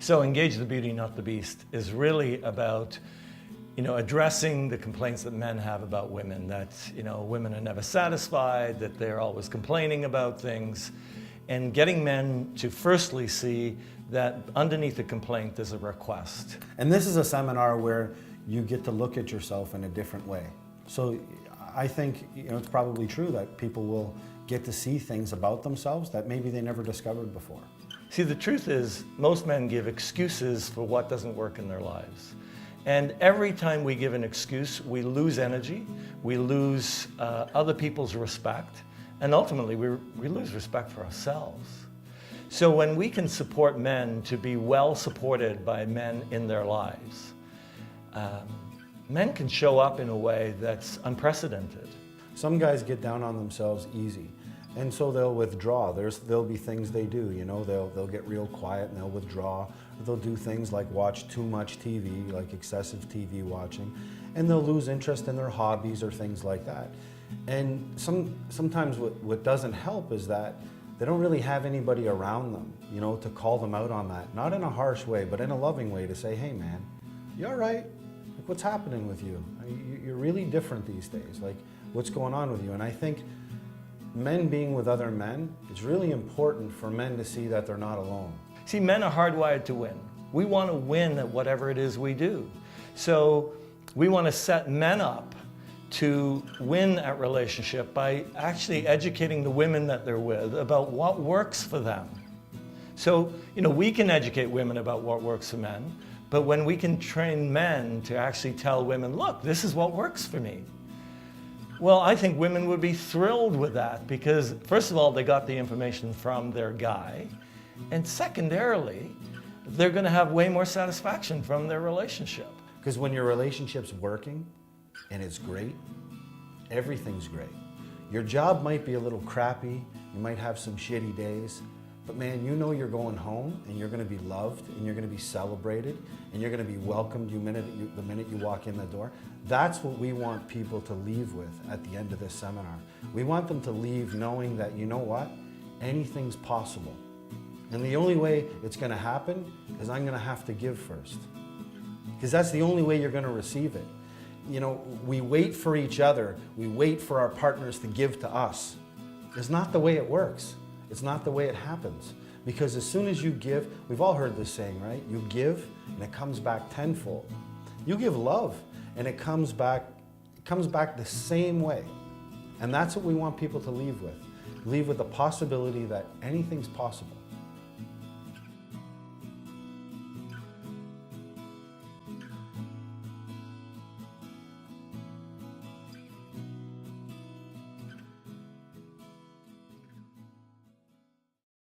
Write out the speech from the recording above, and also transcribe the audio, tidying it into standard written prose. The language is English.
So Engage the Beauty, Not the Beast is really about, addressing the complaints that men have about women, that, women are never satisfied, that they're always complaining about things, and getting men to firstly see that underneath the complaint there's a request. And this is a seminar where you get to look at yourself in a different way. So I think it's probably true that people will get to see things about themselves that maybe they never discovered before. See, the truth is, most men give excuses for what doesn't work in their lives. And every time we give an excuse, we lose energy, we lose other people's respect, and ultimately we lose respect for ourselves. So when we can support men to be well supported by men in their lives, men can show up in a way that's unprecedented. Some guys get down on themselves easy, and so they'll withdraw. There'll be things they do, they'll get real quiet and they'll withdraw. They'll do things like watch too much TV, like excessive TV watching, and they'll lose interest in their hobbies or things like that. And sometimes what doesn't help is that they don't really have anybody around them, to call them out on that. Not in a harsh way, but in a loving way, to say, hey man, you all right? Like, what's happening with you? You're really different these days. Like, what's going on with you? And I think men being with other men, it's really important for men to see that they're not alone. See, men are hardwired to win. We want to win at whatever it is we do. So we want to set men up to win at relationship by actually educating the women that they're with about what works for them. So, we can educate women about what works for men, but when we can train men to actually tell women, look, this is what works for me. Well, I think women would be thrilled with that because, first of all, they got the information from their guy, and secondarily, they're going to have way more satisfaction from their relationship. Because when your relationship's working and it's great, everything's great. Your job might be a little crappy, you might have some shitty days, but man, you're going home and you're going to be loved and you're going to be celebrated and you're going to be welcomed the minute you walk in the door. That's what we want people to leave with at the end of this seminar. We want them to leave knowing that, anything's possible. And the only way it's going to happen is I'm going to have to give first. Because that's the only way you're going to receive it. We wait for each other. We wait for our partners to give to us. It's not the way it works. It's not the way it happens. Because as soon as you give, we've all heard this saying, right? You give and it comes back tenfold. You give love and it comes back the same way. And that's what we want people to leave with. Leave with the possibility that anything's possible.